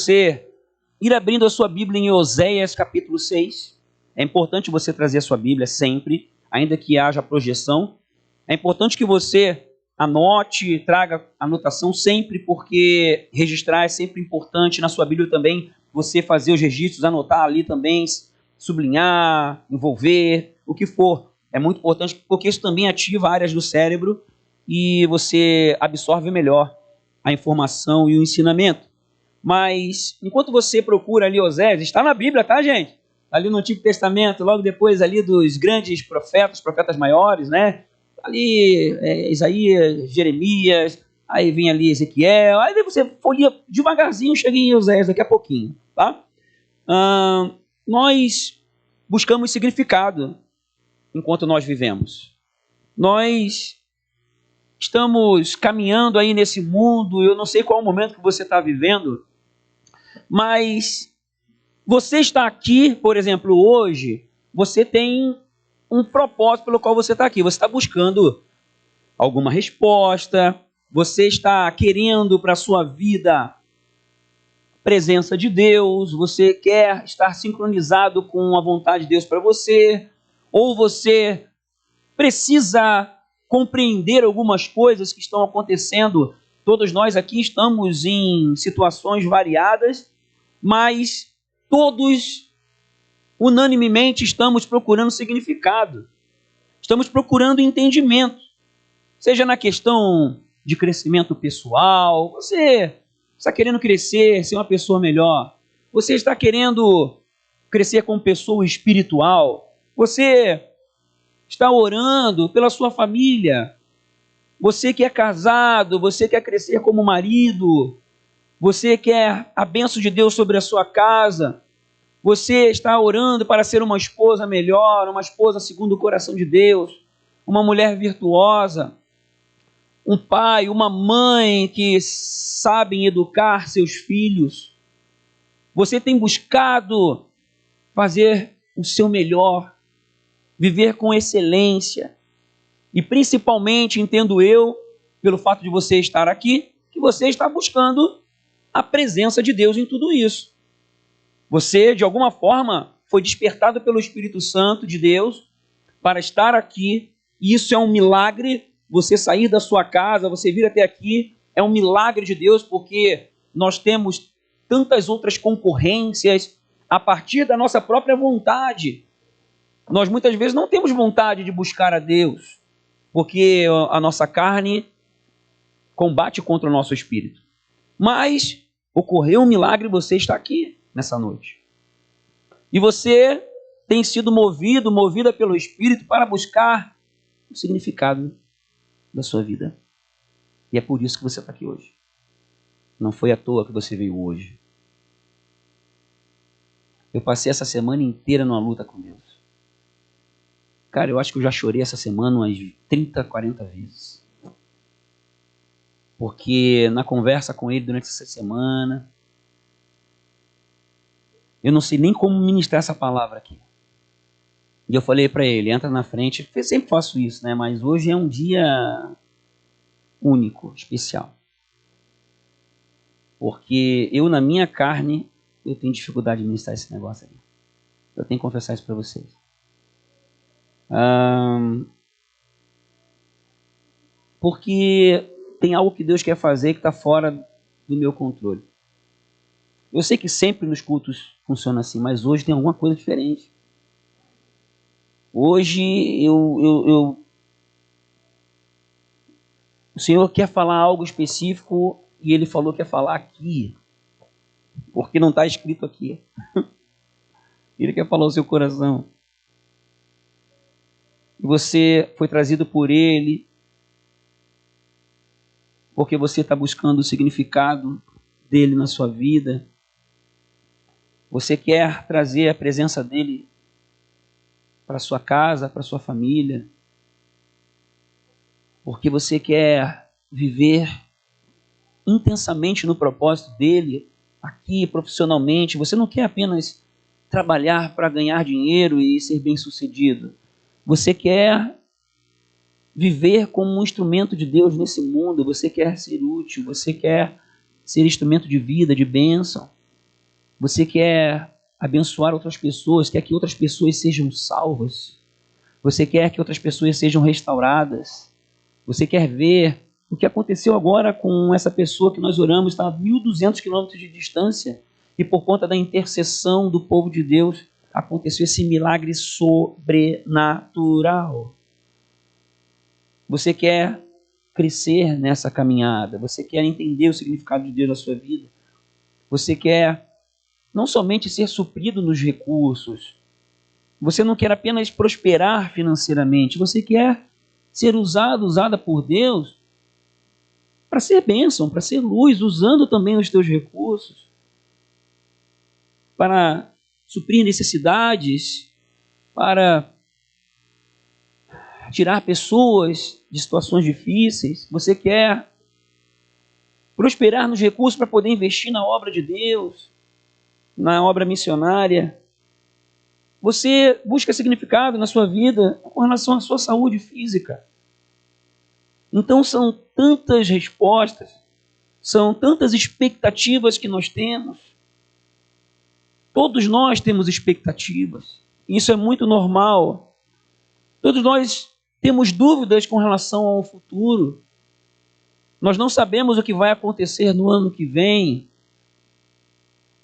você ir abrindo a sua Bíblia em Oséias capítulo 6. É importante você trazer a sua Bíblia sempre, ainda que haja projeção. É importante que você anote, traga anotação sempre, porque registrar é sempre importante. Na sua Bíblia também, você fazer os registros, anotar ali também, sublinhar, envolver, o que for. É muito importante, porque isso também ativa áreas do cérebro e você absorve melhor a informação e o ensinamento. Mas, enquanto você procura ali Oséias, está na Bíblia, tá, gente? Ali no Antigo Testamento, logo depois ali dos grandes profetas, profetas maiores, né? Ali Isaías, Jeremias, aí vem ali Ezequiel, aí você folheia devagarzinho, chega em Oséias daqui a pouquinho, tá? Nós buscamos significado enquanto nós vivemos. Nós estamos caminhando aí nesse mundo, eu não sei qual é o momento que você está vivendo, mas você está aqui, por exemplo, hoje, você tem um propósito pelo qual você está aqui. Você está buscando alguma resposta, você está querendo para a sua vida a presença de Deus, você quer estar sincronizado com a vontade de Deus para você, ou você precisa compreender algumas coisas que estão acontecendo. Todos nós aqui estamos em situações variadas, mas todos unanimemente estamos procurando significado, estamos procurando entendimento, seja na questão de crescimento pessoal, você está querendo crescer, ser uma pessoa melhor, você está querendo crescer como pessoa espiritual, você está orando pela sua família, você que é casado, você quer crescer como marido, você quer a bênção de Deus sobre a sua casa, você está orando para ser uma esposa melhor, uma esposa segundo o coração de Deus, uma mulher virtuosa, um pai, uma mãe que sabem educar seus filhos. Você tem buscado fazer o seu melhor, viver com excelência. E principalmente, entendo eu, pelo fato de você estar aqui, que você está buscando a presença de Deus em tudo isso. Você, de alguma forma, foi despertado pelo Espírito Santo de Deus para estar aqui. E isso é um milagre. Você sair da sua casa, você vir até aqui, é um milagre de Deus, porque nós temos tantas outras concorrências a partir da nossa própria vontade. Nós muitas vezes não temos vontade de buscar a Deus, porque a nossa carne combate contra o nosso espírito. Mas ocorreu um milagre, você está aqui nessa noite. E você tem sido movida pelo Espírito para buscar o significado da sua vida. E é por isso que você está aqui hoje. Não foi à toa que você veio hoje. Eu passei essa semana inteira numa luta com Deus. Cara, eu acho que eu já chorei essa semana umas 30, 40 vezes. Porque na conversa com ele durante essa semana, eu não sei nem como ministrar essa palavra aqui. E eu falei para ele, entra na frente. Eu sempre faço isso, né? Mas hoje é um dia único, especial. Porque eu, na minha carne, eu tenho dificuldade de ministrar esse negócio aqui. Eu tenho que confessar isso para vocês. Porque tem algo que Deus quer fazer que está fora do meu controle. Eu sei que sempre nos cultos funciona assim, mas hoje tem alguma coisa diferente. Hoje o Senhor quer falar algo específico e Ele falou que ia falar aqui, porque não está escrito aqui. Ele quer falar o seu coração. E você foi trazido por Ele, porque você está buscando o significado dele na sua vida. Você quer trazer a presença dele para sua casa, para sua família, porque você quer viver intensamente no propósito dele, aqui profissionalmente. Você não quer apenas trabalhar para ganhar dinheiro e ser bem-sucedido. Você quer viver como um instrumento de Deus nesse mundo. Você quer ser útil, você quer ser instrumento de vida, de bênção. Você quer abençoar outras pessoas, quer que outras pessoas sejam salvas. Você quer que outras pessoas sejam restauradas. Você quer ver o que aconteceu agora com essa pessoa que nós oramos, está a 1.200 quilômetros de distância, e por conta da intercessão do povo de Deus, aconteceu esse milagre sobrenatural. Você quer crescer nessa caminhada, você quer entender o significado de Deus na sua vida, você quer não somente ser suprido nos recursos, você não quer apenas prosperar financeiramente, você quer ser usada por Deus para ser bênção, para ser luz, usando também os teus recursos, para suprir necessidades, para tirar pessoas de situações difíceis. Você quer prosperar nos recursos para poder investir na obra de Deus, na obra missionária. Você busca significado na sua vida com relação à sua saúde física. Então são tantas respostas, são tantas expectativas que nós temos. Todos nós temos expectativas. Isso é muito normal. Todos nós temos dúvidas com relação ao futuro. Nós não sabemos o que vai acontecer no ano que vem.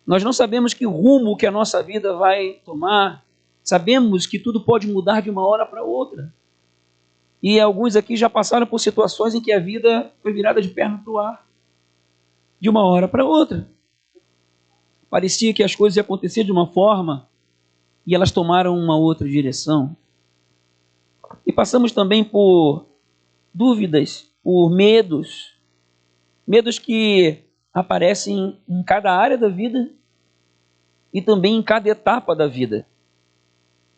Nós não sabemos que rumo que a nossa vida vai tomar. Sabemos que tudo pode mudar de uma hora para outra. E alguns aqui já passaram por situações em que a vida foi virada de perna para o ar. De uma hora para outra. Parecia que as coisas iam acontecer de uma forma e elas tomaram uma outra direção. E passamos também por dúvidas, por medos. Medos que aparecem em cada área da vida e também em cada etapa da vida.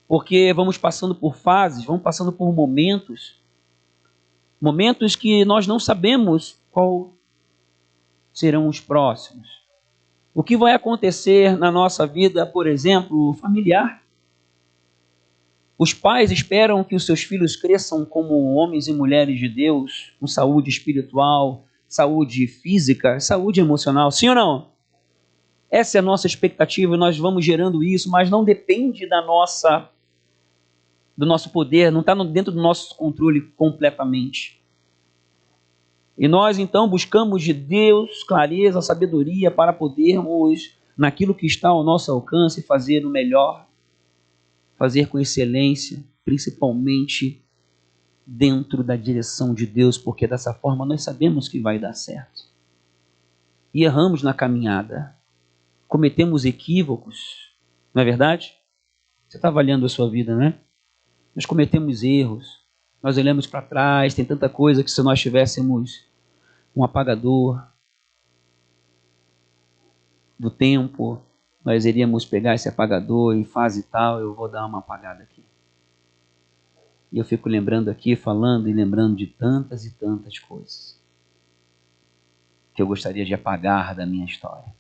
Porque vamos passando por fases, vamos passando por momentos que nós não sabemos qual serão os próximos. O que vai acontecer na nossa vida, por exemplo, familiar? Os pais esperam que os seus filhos cresçam como homens e mulheres de Deus, com saúde espiritual, saúde física, saúde emocional. Sim ou não? Essa é a nossa expectativa, nós vamos gerando isso, mas não depende do nosso poder, não está dentro do nosso controle completamente. E nós então buscamos de Deus clareza, sabedoria para podermos, naquilo que está ao nosso alcance, fazer o melhor, fazer com excelência, principalmente dentro da direção de Deus, porque dessa forma nós sabemos que vai dar certo. E erramos na caminhada, cometemos equívocos, não é verdade? Você está avaliando a sua vida, né? Nós cometemos erros, nós olhamos para trás, tem tanta coisa que se nós tivéssemos um apagador do tempo, nós iríamos pegar esse apagador em fase tal, eu vou dar uma apagada aqui. E eu fico lembrando aqui, falando e lembrando de tantas e tantas coisas que eu gostaria de apagar da minha história.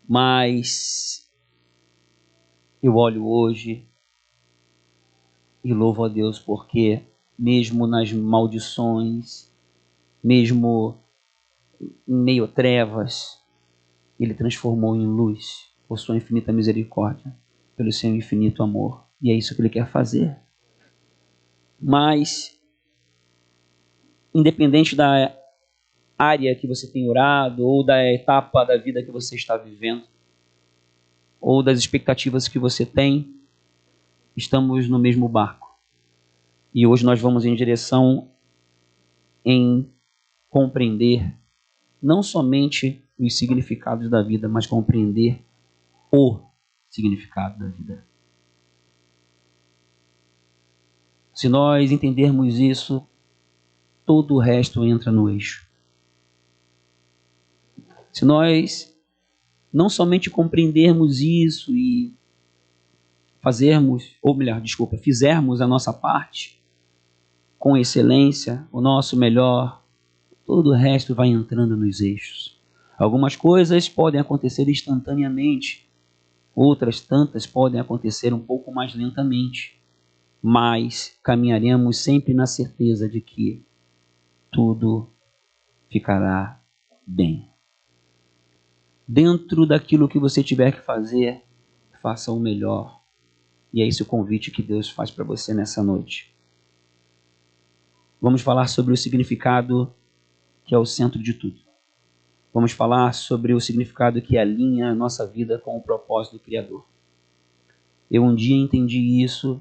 Mas eu olho hoje e louvo a Deus porque mesmo nas maldições, mesmo em meio a trevas, Ele transformou em luz por sua infinita misericórdia, pelo seu infinito amor. E é isso que Ele quer fazer. Mas, independente da área que você tem orado, ou da etapa da vida que você está vivendo, ou das expectativas que você tem, estamos no mesmo barco. E hoje nós vamos em direção em compreender não somente os significados da vida, mas compreender o significado da vida. Se nós entendermos isso, todo o resto entra no eixo. Se nós não somente compreendermos isso e fizermos a nossa parte com excelência, o nosso melhor, todo o resto vai entrando nos eixos. Algumas coisas podem acontecer instantaneamente, outras tantas podem acontecer um pouco mais lentamente, mas caminharemos sempre na certeza de que tudo ficará bem. Dentro daquilo que você tiver que fazer, faça o melhor. E é esse o convite que Deus faz para você nessa noite. Vamos falar sobre o significado que é o centro de tudo. Vamos falar sobre o significado que alinha a nossa vida com o propósito do Criador. Eu um dia entendi isso,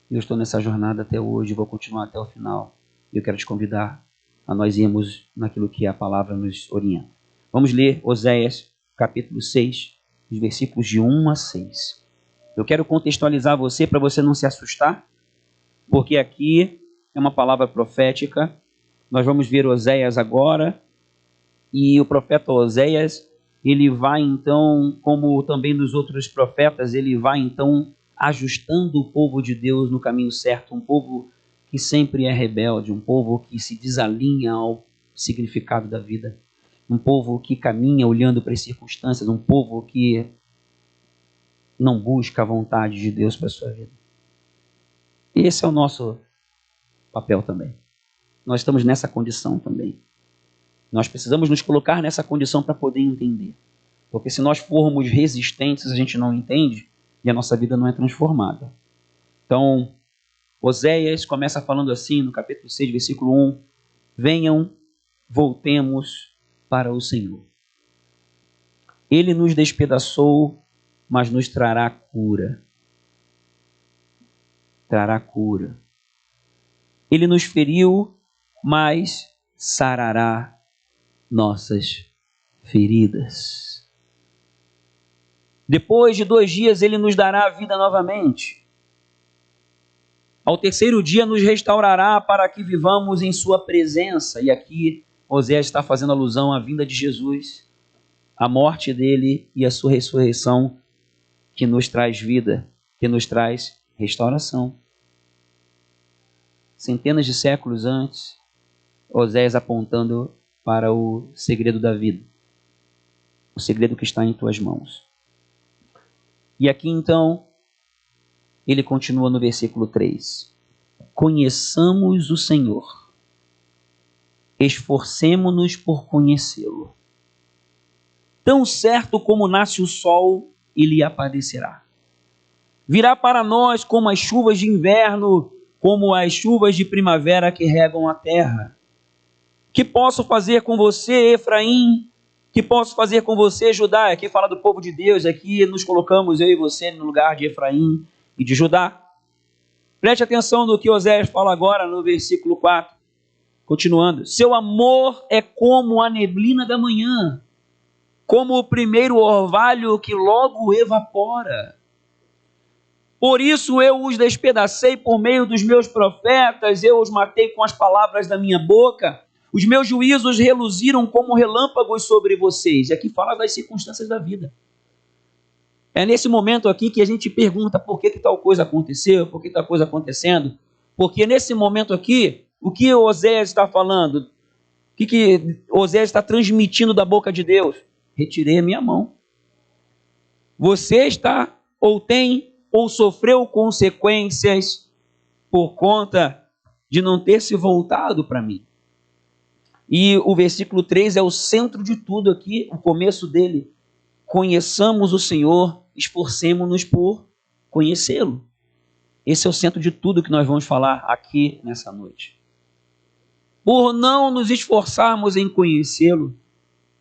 e eu estou nessa jornada até hoje, vou continuar até o final. E eu quero te convidar a nós irmos naquilo que a palavra nos orienta. Vamos ler Oséias, capítulo 6, os versículos de 1 a 6. Eu quero contextualizar você para você não se assustar, porque aqui é uma palavra profética. Nós vamos ver Oséias agora, e o profeta Oséias, ele vai então, como também dos outros profetas, ele vai então ajustando o povo de Deus no caminho certo, um povo que sempre é rebelde, um povo que se desalinha ao significado da vida, um povo que caminha olhando para as circunstâncias, um povo que não busca a vontade de Deus para a sua vida. Esse é o nosso papel também. Nós estamos nessa condição também. Nós precisamos nos colocar nessa condição para poder entender. Porque se nós formos resistentes, a gente não entende e a nossa vida não é transformada. Então, Oséias começa falando assim no capítulo 6, versículo 1. Venham, voltemos para o Senhor. Ele nos despedaçou, mas nos trará cura. Trará cura. Ele nos feriu, mas sarará nossas feridas. Depois de 2 dias, ele nos dará a vida novamente. Ao terceiro dia, nos restaurará para que vivamos em sua presença. E aqui, Oséias está fazendo alusão à vinda de Jesus, a morte dele e a sua ressurreição, que nos traz vida, que nos traz restauração. Centenas de séculos antes, Oséias apontando para o segredo da vida, o segredo que está em tuas mãos. E aqui então, ele continua no versículo 3. Conheçamos o Senhor, esforcemo-nos por conhecê-lo. Tão certo como nasce o sol, ele aparecerá. Virá para nós como as chuvas de inverno, como as chuvas de primavera que regam a terra. Que posso fazer com você, Efraim? Que posso fazer com você, Judá? Aqui fala do povo de Deus, aqui nos colocamos, eu e você, no lugar de Efraim e de Judá. Preste atenção no que Oséias fala agora no versículo 4. Continuando. Seu amor é como a neblina da manhã, como o primeiro orvalho que logo evapora. Por isso eu os despedacei por meio dos meus profetas, eu os matei com as palavras da minha boca. Os meus juízos reluziram como relâmpagos sobre vocês. E aqui fala das circunstâncias da vida. É nesse momento aqui que a gente pergunta por que tal coisa aconteceu, por que tal coisa acontecendo. Porque nesse momento aqui, o que Oséias está falando? O que Oséias está transmitindo da boca de Deus? Retirei a minha mão. Você está, ou tem, ou sofreu consequências por conta de não ter se voltado para mim. E o versículo 3 é o centro de tudo aqui, o começo dele. Conheçamos o Senhor, esforcemo-nos por conhecê-lo. Esse é o centro de tudo que nós vamos falar aqui nessa noite. Por não nos esforçarmos em conhecê-lo,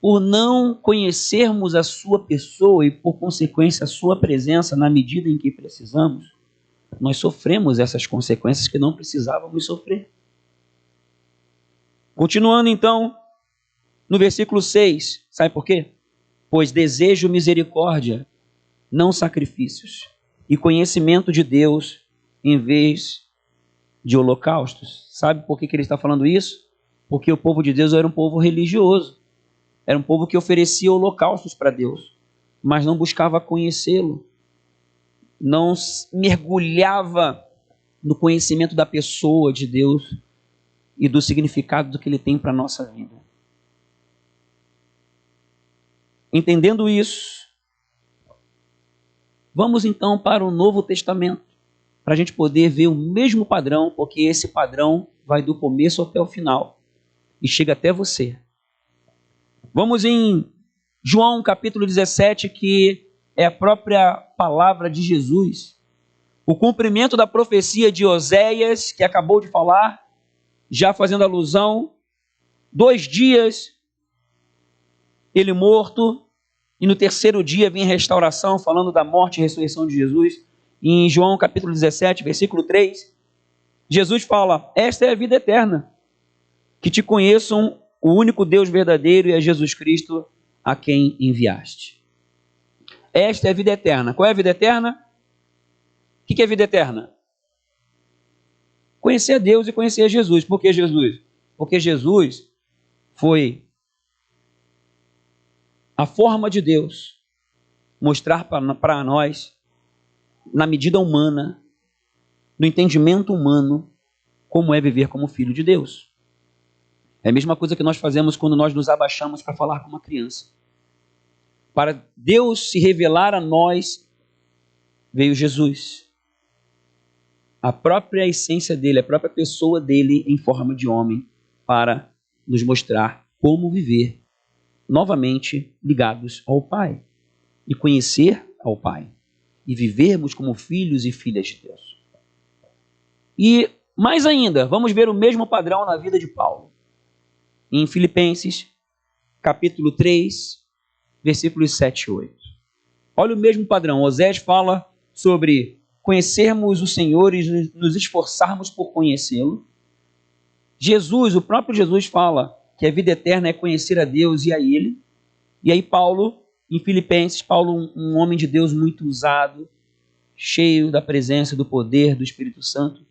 por não conhecermos a sua pessoa e, por consequência, a sua presença na medida em que precisamos, nós sofremos essas consequências que não precisávamos sofrer. Continuando então, no versículo 6, sabe por quê? Pois desejo misericórdia, não sacrifícios, e conhecimento de Deus em vez de holocaustos. Sabe por que ele está falando isso? Porque o povo de Deus era um povo religioso, era um povo que oferecia holocaustos para Deus, mas não buscava conhecê-lo, não mergulhava no conhecimento da pessoa de Deus e do significado do que ele tem para a nossa vida. Entendendo isso, vamos então para o Novo Testamento, para a gente poder ver o mesmo padrão, porque esse padrão vai do começo até o final e chega até você. Vamos em João capítulo 17, que é a própria palavra de Jesus. O cumprimento da profecia de Oséias, que acabou de falar, já fazendo alusão, 2 dias ele morto, e no terceiro dia vem restauração, falando da morte e ressurreição de Jesus. E em João capítulo 17, versículo 3, Jesus fala: esta é a vida eterna, que te conheçam o único Deus verdadeiro e a Jesus Cristo a quem enviaste. Esta é a vida eterna. Qual é a vida eterna? O que é a vida eterna? Conhecer a Deus e conhecer a Jesus. Por que Jesus? Porque Jesus foi a forma de Deus mostrar para nós, na medida humana, no entendimento humano, como é viver como filho de Deus. É a mesma coisa que nós fazemos quando nós nos abaixamos para falar com uma criança. Para Deus se revelar a nós, veio Jesus. A própria essência dele, a própria pessoa dele em forma de homem, para nos mostrar como viver novamente ligados ao Pai e conhecer ao Pai e vivermos como filhos e filhas de Deus. E mais ainda, vamos ver o mesmo padrão na vida de Paulo. Em Filipenses, capítulo 3, versículos 7 e 8. Olha o mesmo padrão. Osés fala sobre conhecermos o Senhor e nos esforçarmos por conhecê-lo. Jesus, o próprio Jesus fala que a vida eterna é conhecer a Deus e a Ele. E aí Paulo, em Filipenses, Paulo, um homem de Deus muito usado, cheio da presença e do poder do Espírito Santo.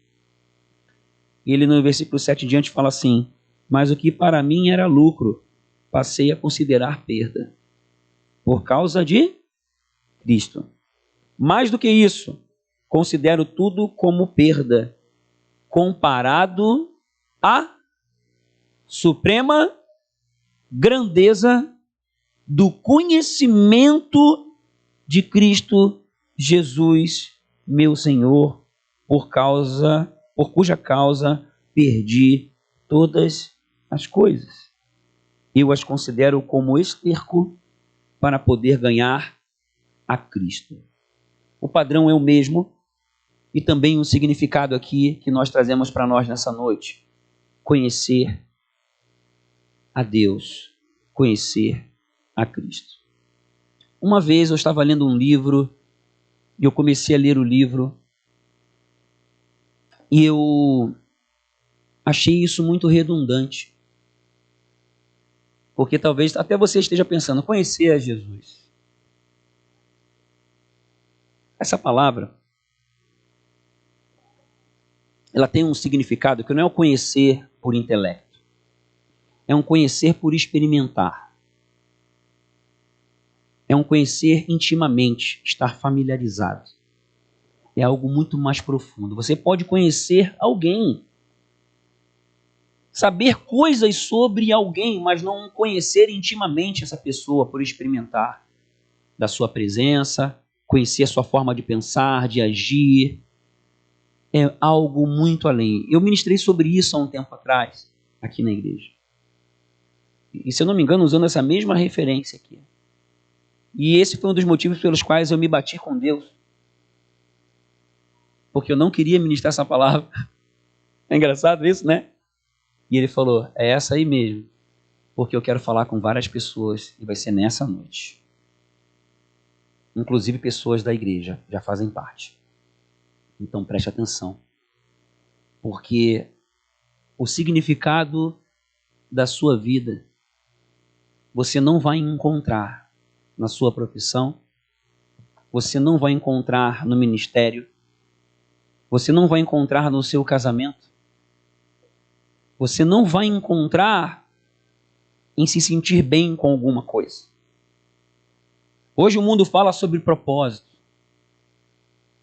E ele no versículo 7 em diante fala assim: mas o que para mim era lucro, passei a considerar perda, por causa de Cristo. Mais do que isso, considero tudo como perda, comparado à suprema grandeza do conhecimento de Cristo Jesus, meu Senhor, por cuja causa perdi todas as coisas. Eu as considero como esterco para poder ganhar a Cristo. O padrão é o mesmo e também um significado aqui que nós trazemos para nós nessa noite: conhecer a Deus, conhecer a Cristo. Uma vez eu estava lendo um livro e eu comecei a ler o livro e eu achei isso muito redundante. Porque talvez até você esteja pensando, conhecer a Jesus. Essa palavra, ela tem um significado que não é o conhecer por intelecto. É um conhecer por experimentar. É um conhecer intimamente, estar familiarizado. É algo muito mais profundo. Você pode conhecer alguém, saber coisas sobre alguém, mas não conhecer intimamente essa pessoa por experimentar da sua presença, conhecer a sua forma de pensar, de agir. É algo muito além. Eu ministrei sobre isso há um tempo atrás, aqui na igreja. E se eu não me engano, usando essa mesma referência aqui. E esse foi um dos motivos pelos quais eu me bati com Deus. Porque eu não queria ministrar essa palavra. É engraçado isso, né? E ele falou, é essa aí mesmo. Porque eu quero falar com várias pessoas e vai ser nessa noite. Inclusive pessoas da igreja já fazem parte. Então preste atenção. Porque o significado da sua vida você não vai encontrar na sua profissão, você não vai encontrar no ministério, você não vai encontrar no seu casamento, você não vai encontrar em se sentir bem com alguma coisa. Hoje o mundo fala sobre propósito.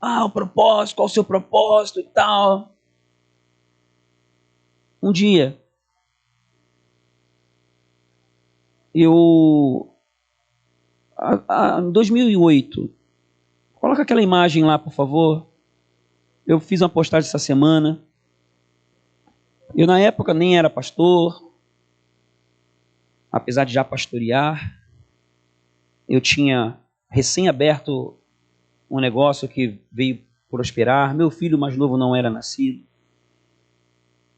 Ah, o propósito, qual o seu propósito e tal. Um dia, em 2008, coloca aquela imagem lá, por favor. Eu fiz uma postagem essa semana. Eu, na época, nem era pastor, apesar de já pastorear. eu tinha recém-aberto um negócio que veio prosperar. Meu filho mais novo não era nascido.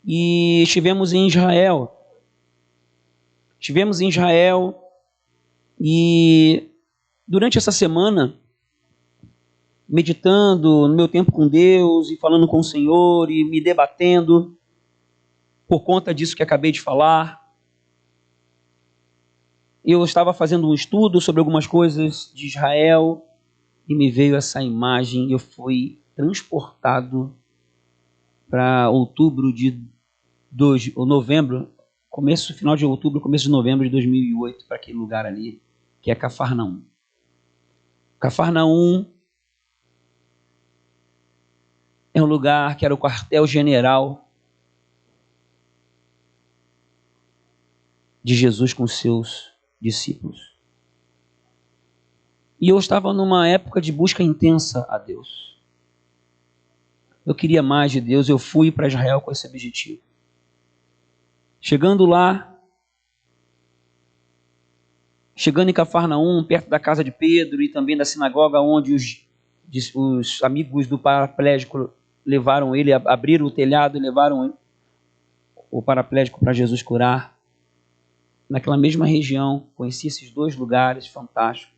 E estivemos em Israel. Estivemos em Israel e durante essa semana, meditando no meu tempo com Deus e falando com o Senhor e me debatendo por conta disso que acabei de falar, eu estava fazendo um estudo sobre algumas coisas de Israel e me veio essa imagem e eu fui transportado para novembro, final de outubro, começo de novembro de 2008, para aquele lugar ali, que é Cafarnaum. Cafarnaum é um lugar que era o quartel-general de Jesus com seus discípulos. E eu estava numa época de busca intensa a Deus. Eu queria mais de Deus, eu fui para Israel com esse objetivo. Chegando em Cafarnaum, perto da casa de Pedro e também da sinagoga onde os amigos do paraplégico levaram ele, abriram o telhado e levaram o paraplégico para Jesus curar. Naquela mesma região, conheci esses dois lugares fantásticos.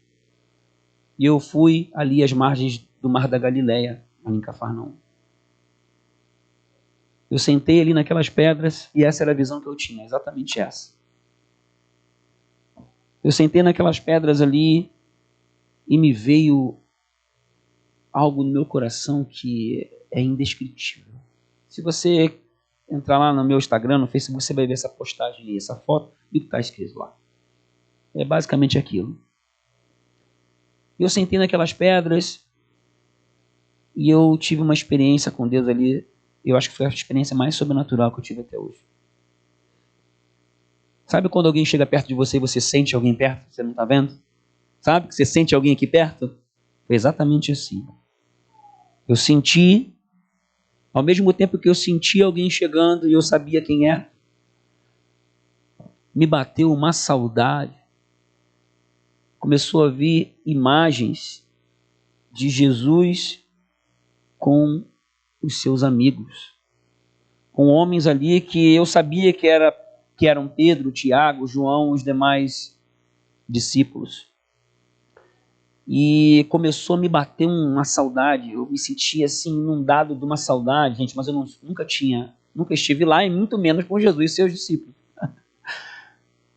E eu fui ali às margens do Mar da Galileia, ali em Cafarnaum. Eu sentei ali naquelas pedras e essa era a visão que eu tinha, exatamente essa. Eu sentei naquelas pedras ali e me veio algo no meu coração que é indescritível. Se você entrar lá no meu Instagram, no Facebook, você vai ver essa postagem aí, essa foto, e o que está escrito lá. É basicamente aquilo. Eu sentei naquelas pedras e eu tive uma experiência com Deus ali. Eu acho que foi a experiência mais sobrenatural que eu tive até hoje. Sabe quando alguém chega perto de você e você sente alguém perto? Você não está vendo? Sabe que você sente alguém aqui perto? Foi exatamente assim. Eu senti, ao mesmo tempo que eu senti alguém chegando e eu sabia quem é, me bateu uma saudade. Começou a vir imagens de Jesus com os seus amigos, com homens ali que eu sabia que eram Pedro, Tiago, João, os demais discípulos. E começou a me bater uma saudade. Eu me sentia assim inundado de uma saudade, gente, mas eu nunca estive lá e muito menos com Jesus e seus discípulos.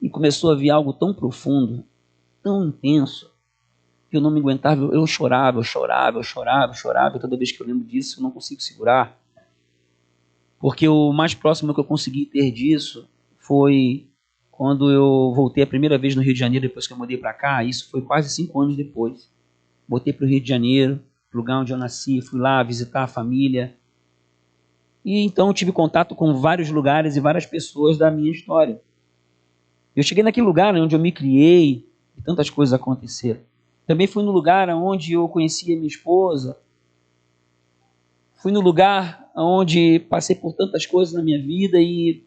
E começou a vir algo tão profundo, tão intenso, que eu não me aguentava. Eu chorava. E toda vez que eu lembro disso, eu não consigo segurar. Porque o mais próximo que eu consegui ter disso foi quando eu voltei a primeira vez no Rio de Janeiro, depois que eu mudei para cá. Isso foi quase 5 anos depois. Voltei para o Rio de Janeiro, lugar onde eu nasci, fui lá visitar a família. E então eu tive contato com vários lugares e várias pessoas da minha história. Eu cheguei naquele lugar onde eu me criei e tantas coisas aconteceram. Também fui no lugar onde eu conheci a minha esposa. Fui no lugar onde passei por tantas coisas na minha vida e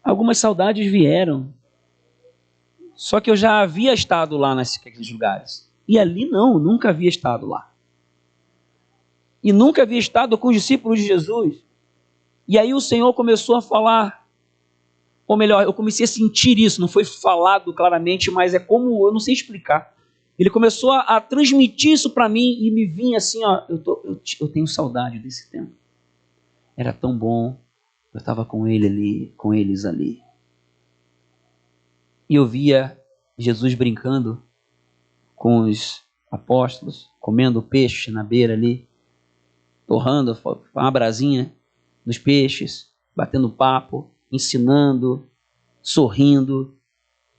algumas saudades vieram. Só que eu já havia estado lá naqueles lugares. E ali não, nunca havia estado lá. E nunca havia estado com os discípulos de Jesus. E aí o Senhor começou a falar, ou melhor, eu comecei a sentir isso, não foi falado claramente, mas é como, eu não sei explicar. Ele começou a transmitir isso para mim e me vinha assim, ó, eu tenho saudade desse tempo. Era tão bom, eu estava com eles ali. E eu via Jesus brincando com os apóstolos, comendo peixe na beira ali, torrando uma brasinha nos peixes, batendo papo, ensinando, sorrindo.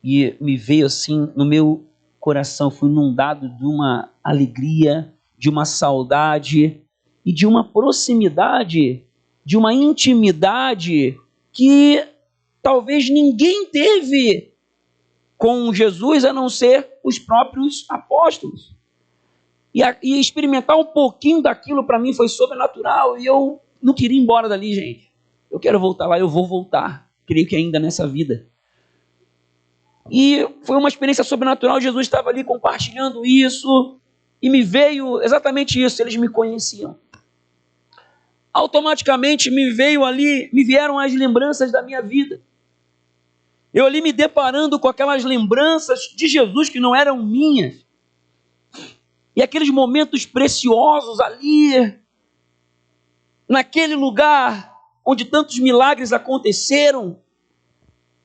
E me veio assim, no meu coração, fui inundado de uma alegria, de uma saudade e de uma proximidade, de uma intimidade que talvez ninguém teve com Jesus a não ser os próprios apóstolos. E experimentar um pouquinho daquilo para mim foi sobrenatural e eu não queria ir embora dali, gente. Eu quero voltar lá, eu vou voltar. Creio que ainda nessa vida. E foi uma experiência sobrenatural. Jesus estava ali compartilhando isso e me veio exatamente isso. Eles me conheciam. Automaticamente me vieram as lembranças da minha vida. Eu ali me deparando com aquelas lembranças de Jesus que não eram minhas. E aqueles momentos preciosos ali, naquele lugar onde tantos milagres aconteceram,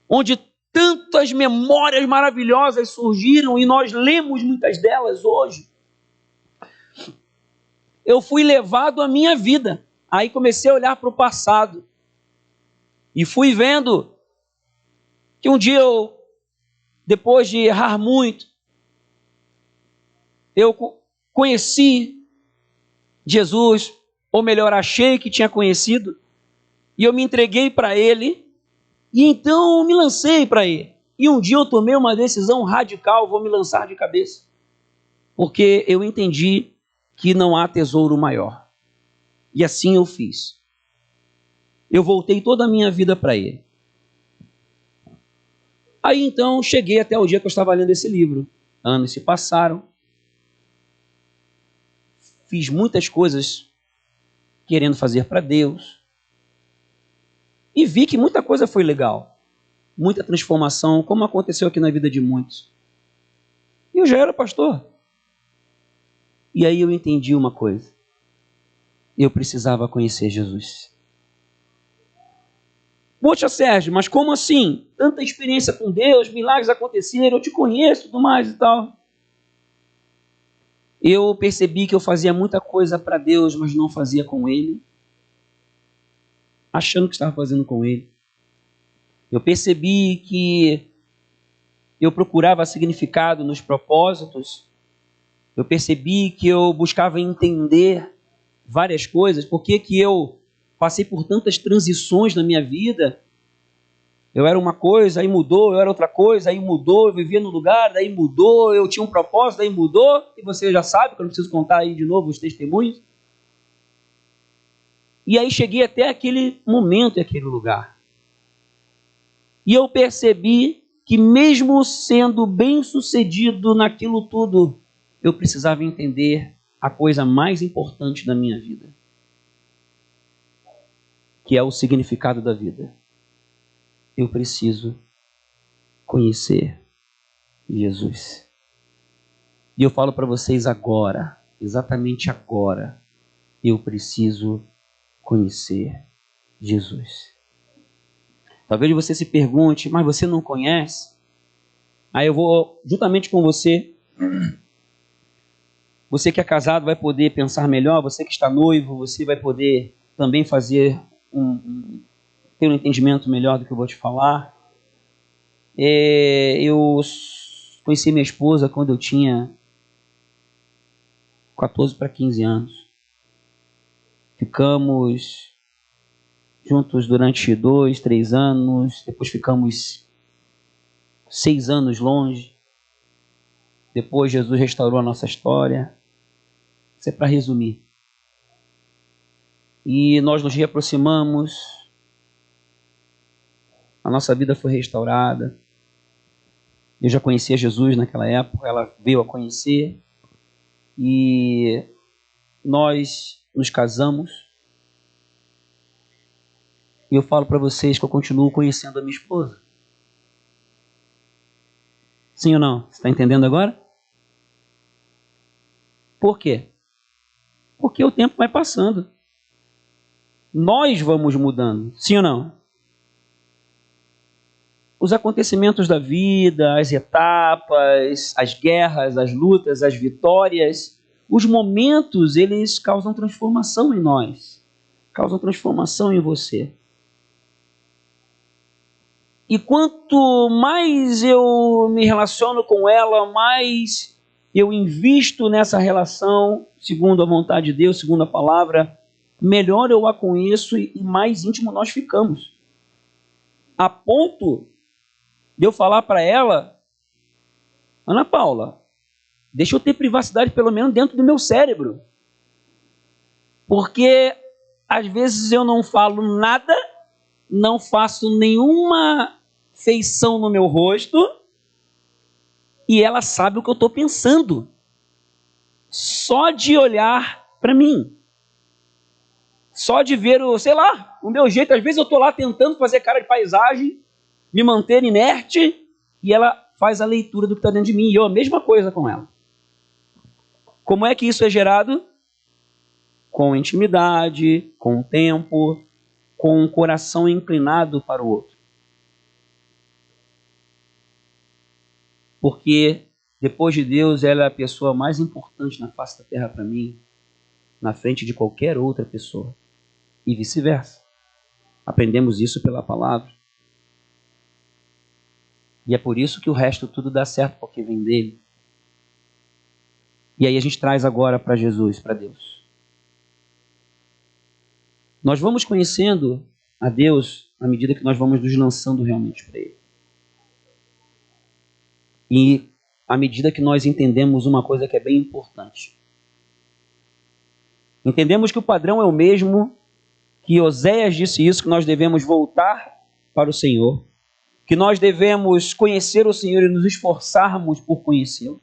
onde tantas memórias maravilhosas surgiram e nós lemos muitas delas hoje. Eu fui levado à minha vida. Aí comecei a olhar para o passado e fui vendo que um dia depois de errar muito, eu conheci Jesus, ou melhor, achei que tinha conhecido, e eu me entreguei para Ele, e então me lancei para Ele. E um dia eu tomei uma decisão radical, vou me lançar de cabeça, porque eu entendi que não há tesouro maior. E assim eu fiz. Eu voltei toda a minha vida para Ele. Aí então cheguei até o dia que eu estava lendo esse livro. Anos se passaram. Fiz muitas coisas querendo fazer para Deus. E vi que muita coisa foi legal. Muita transformação, como aconteceu aqui na vida de muitos. E eu já era pastor. E aí eu entendi uma coisa. Eu precisava conhecer Jesus. Poxa, Sérgio, mas como assim? Tanta experiência com Deus, milagres aconteceram, eu te conheço, tudo mais e tal. Eu percebi que eu fazia muita coisa para Deus, mas não fazia com Ele, achando que estava fazendo com Ele. Eu percebi que eu procurava significado nos propósitos. Eu percebi que eu buscava entender várias coisas. Por que eu passei por tantas transições na minha vida? Eu era uma coisa, aí mudou, eu era outra coisa, aí mudou, eu vivia no lugar, daí mudou, eu tinha um propósito, daí mudou, e você já sabe, que eu não preciso contar aí de novo os testemunhos. E aí cheguei até aquele momento e aquele lugar. E eu percebi que mesmo sendo bem-sucedido naquilo tudo, eu precisava entender a coisa mais importante da minha vida, que é o significado da vida. Eu preciso conhecer Jesus. E eu falo para vocês agora, exatamente agora, eu preciso conhecer Jesus. Talvez você se pergunte, mas você não conhece? Aí eu vou juntamente com você. Você que é casado vai poder pensar melhor, você que está noivo, você vai poder também fazer ter um entendimento melhor do que eu vou te falar. Eu conheci minha esposa quando eu tinha 14 para 15 anos. Ficamos juntos durante 2, 3 anos, depois ficamos 6 anos longe. Depois Jesus restaurou a nossa história. Isso é para resumir. E nós nos reaproximamos. A nossa vida foi restaurada. Eu já conhecia Jesus naquela época, ela veio a conhecer. E nós nos casamos. E eu falo para vocês que eu continuo conhecendo a minha esposa. Sim ou não? Você está entendendo agora? Por quê? Porque o tempo vai passando. Nós vamos mudando. Sim ou não? Os acontecimentos da vida, as etapas, as guerras, as lutas, as vitórias, os momentos, eles causam transformação em nós. Causam transformação em você. E quanto mais eu me relaciono com ela, mais eu invisto nessa relação, segundo a vontade de Deus, segundo a palavra, melhor eu a conheço e mais íntimo nós ficamos. A ponto de eu falar para ela, Ana Paula, deixa eu ter privacidade pelo menos dentro do meu cérebro. Porque às vezes eu não falo nada, não faço nenhuma feição no meu rosto, e ela sabe o que eu estou pensando. Só de olhar para mim. Só de ver o meu jeito. Às vezes eu estou lá tentando fazer cara de paisagem, me manter inerte, e ela faz a leitura do que está dentro de mim. E eu a mesma coisa com ela. Como é que isso é gerado? Com intimidade, com tempo, com um coração inclinado para o outro. Porque depois de Deus, ela é a pessoa mais importante na face da terra para mim, na frente de qualquer outra pessoa. E vice-versa. Aprendemos isso pela palavra. E é por isso que o resto tudo dá certo, porque vem dele. E aí a gente traz agora para Jesus, para Deus. Nós vamos conhecendo a Deus à medida que nós vamos nos lançando realmente para Ele. E à medida que nós entendemos uma coisa que é bem importante. Entendemos que o padrão é o mesmo, que Oséias disse isso, que nós devemos voltar para o Senhor, que nós devemos conhecer o Senhor e nos esforçarmos por conhecê-lo.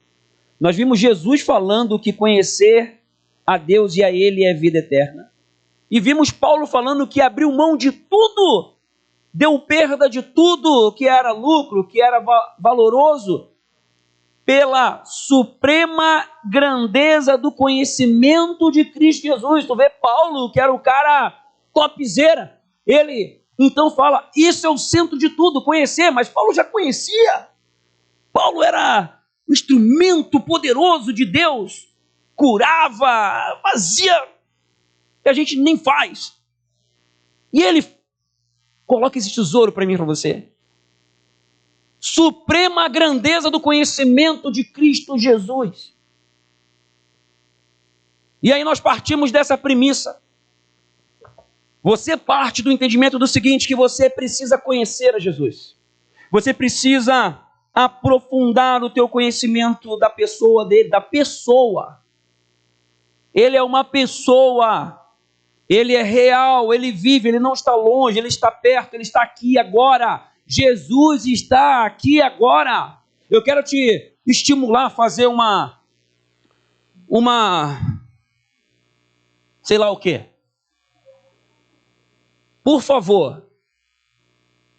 Nós vimos Jesus falando que conhecer a Deus e a Ele é vida eterna. E vimos Paulo falando que abriu mão de tudo, deu perda de tudo que era lucro, que era valoroso, pela suprema grandeza do conhecimento de Cristo Jesus. Tu vê Paulo, que era o cara topzera, ele então fala, isso é o centro de tudo, conhecer, mas Paulo já conhecia. Paulo era um instrumento poderoso de Deus, curava, fazia que a gente nem faz. E ele coloca esse tesouro para mim e para você. Suprema grandeza do conhecimento de Cristo Jesus. E aí nós partimos dessa premissa. Você parte do entendimento do seguinte, que você precisa conhecer a Jesus. Você precisa aprofundar o teu conhecimento da pessoa dele, da pessoa. Ele é uma pessoa. Ele é real, ele vive, ele não está longe, ele está perto, ele está aqui agora. Jesus está aqui agora. Eu quero te estimular a fazer uma sei lá o quê. Por favor,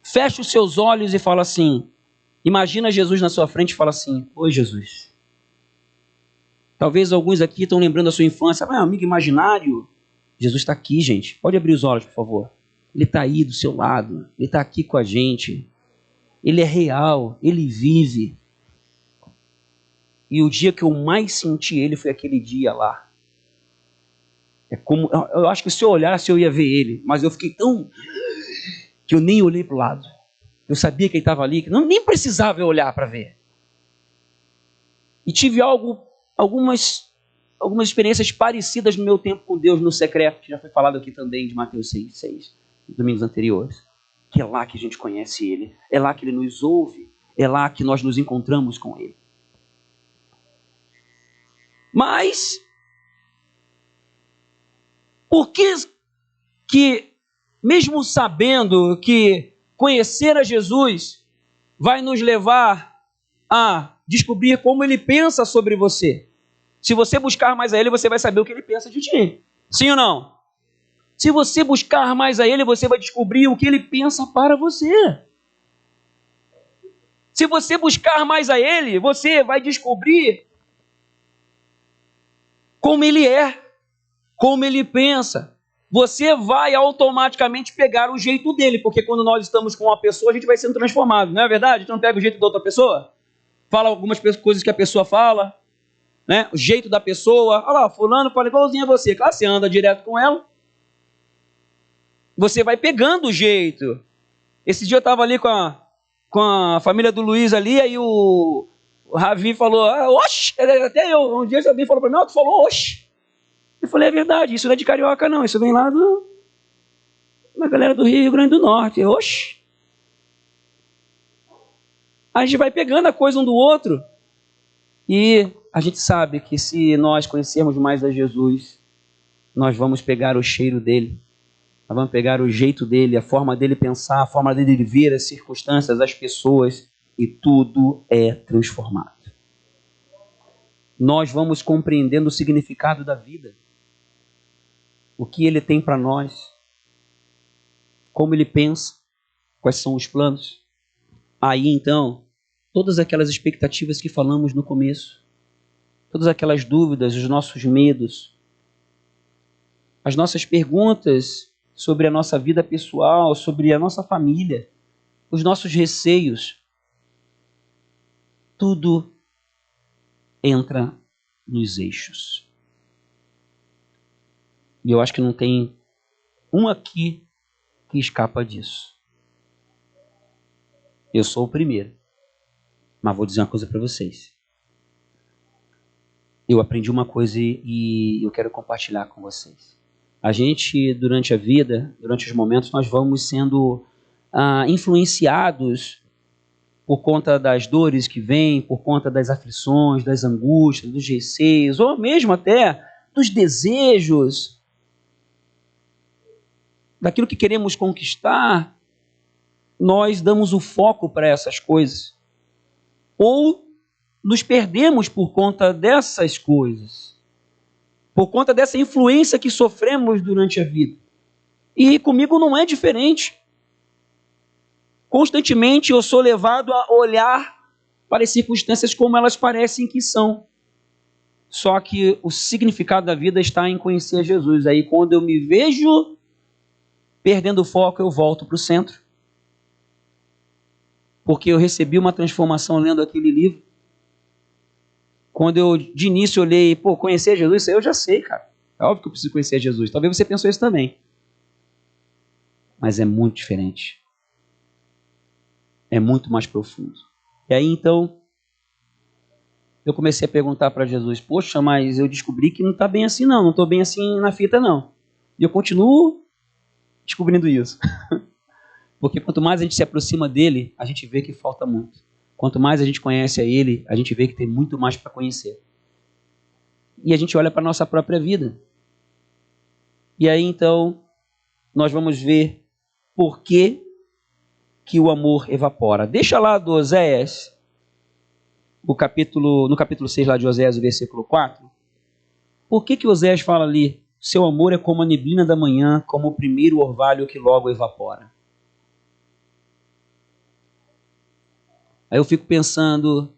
feche os seus olhos e fala assim, imagina Jesus na sua frente e fala assim, oi Jesus. Talvez alguns aqui estão lembrando da sua infância, amigo imaginário. Jesus está aqui, gente. Pode abrir os olhos, por favor. Ele está aí do seu lado. Ele está aqui com a gente. Ele é real. Ele vive. E o dia que eu mais senti ele foi aquele dia lá. É como, eu acho que se eu olhasse eu ia ver ele. Mas eu fiquei tão... que eu nem olhei para o lado. Eu sabia que ele estava ali. Que nem precisava eu olhar para ver. E tive algumas experiências parecidas no meu tempo com Deus no secreto, que já foi falado aqui também de Mateus 6, domingos anteriores, que é lá que a gente conhece Ele, é lá que Ele nos ouve, é lá que nós nos encontramos com Ele. Mas, por que mesmo sabendo que conhecer a Jesus vai nos levar a descobrir como Ele pensa sobre você? Se você buscar mais a Ele, você vai saber o que Ele pensa de ti. Sim ou não? Se você buscar mais a Ele, você vai descobrir o que Ele pensa para você. Se você buscar mais a Ele, você vai descobrir como Ele é, como Ele pensa. Você vai automaticamente pegar o jeito dele, porque quando nós estamos com uma pessoa, a gente vai sendo transformado, não é verdade? A gente não pega o jeito da outra pessoa? Fala algumas coisas que a pessoa fala, né? O jeito da pessoa, olha lá, fulano fala igualzinho a você, claro, você anda direto com ela, você vai pegando o jeito. Esse dia eu estava ali com a família do Luiz ali, aí o Ravi falou, oxe, até eu, um dia alguém falou para mim, tu falou oxe. Eu falei, é verdade, isso não é de carioca não, isso vem lá da galera do Rio Grande do Norte, oxe. A gente vai pegando a coisa um do outro, e a gente sabe que se nós conhecermos mais a Jesus, nós vamos pegar o cheiro dele, nós vamos pegar o jeito dele, a forma dele pensar, a forma dele ver as circunstâncias, as pessoas, e tudo é transformado. nós vamos compreendendo o significado da vida, o que Ele tem para nós, como Ele pensa, quais são os planos. Aí então, todas aquelas expectativas que falamos no começo, todas aquelas dúvidas, os nossos medos, as nossas perguntas sobre a nossa vida pessoal, sobre a nossa família, os nossos receios, tudo entra nos eixos. E eu acho que não tem um aqui que escapa disso. Eu sou o primeiro, mas vou dizer uma coisa para vocês. Eu aprendi uma coisa e eu quero compartilhar com vocês. A gente, durante a vida, durante os momentos, nós vamos sendo influenciados por conta das dores que vêm, por conta das aflições, das angústias, dos receios, ou mesmo até dos desejos, daquilo que queremos conquistar. Nós damos o foco para essas coisas. Ou nos perdemos por conta dessas coisas, por conta dessa influência que sofremos durante a vida. E comigo não é diferente. Constantemente eu sou levado a olhar para as circunstâncias como elas parecem que são. Só que o significado da vida está em conhecer Jesus. Aí quando eu me vejo perdendo o foco, eu volto para o centro. Porque eu recebi uma transformação lendo aquele livro. Quando eu de início olhei, conhecer Jesus, isso aí eu já sei, cara. É óbvio que eu preciso conhecer Jesus. Talvez você pensou isso também. Mas é muito diferente. É muito mais profundo. E aí então, eu comecei a perguntar para Jesus, poxa, mas eu descobri que não está bem assim não estou bem assim na fita não. E eu continuo descobrindo isso. Porque quanto mais a gente se aproxima dele, a gente vê que falta muito. Quanto mais a gente conhece a ele, a gente vê que tem muito mais para conhecer. E a gente olha para a nossa própria vida. E aí então, nós vamos ver por que o amor evapora. Deixa lá do Oséias, no capítulo 6 lá de Oséias, o versículo 4. Por que Oséias fala ali, seu amor é como a neblina da manhã, como o primeiro orvalho que logo evapora? Aí eu fico pensando,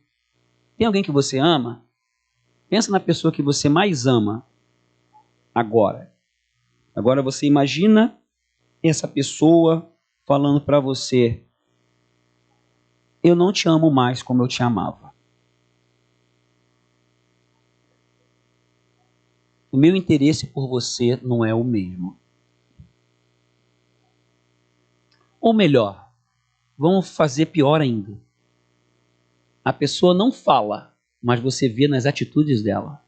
tem alguém que você ama? Pensa na pessoa que você mais ama agora. Agora você imagina essa pessoa falando para você, eu não te amo mais como eu te amava. O meu interesse por você não é o mesmo. Ou melhor, vamos fazer pior ainda. A pessoa não fala, mas você vê nas atitudes dela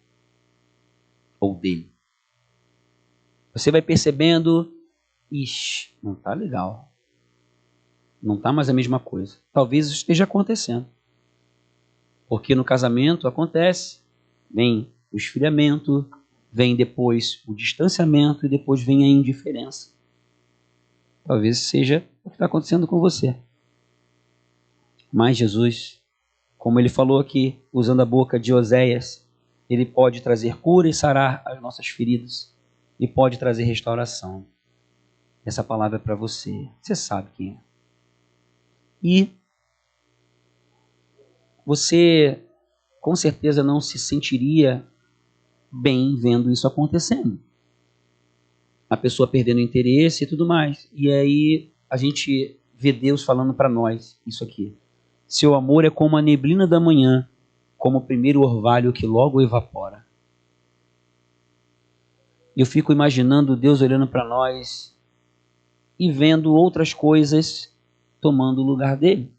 ou dele. Você vai percebendo, ixi, não tá legal. Não tá mais a mesma coisa. Talvez isso esteja acontecendo. Porque no casamento acontece, vem o esfriamento, vem depois o distanciamento e depois vem a indiferença. Talvez seja o que está acontecendo com você. Mas Jesus, como ele falou aqui, usando a boca de Oséias, ele pode trazer cura e sarar as nossas feridas. E pode trazer restauração. Essa palavra é para você. Você sabe quem é. E você com certeza não se sentiria bem vendo isso acontecendo. A pessoa perdendo interesse e tudo mais. E aí a gente vê Deus falando para nós isso aqui. Seu amor é como a neblina da manhã, como o primeiro orvalho que logo evapora. Eu fico imaginando Deus olhando para nós e vendo outras coisas tomando o lugar dele.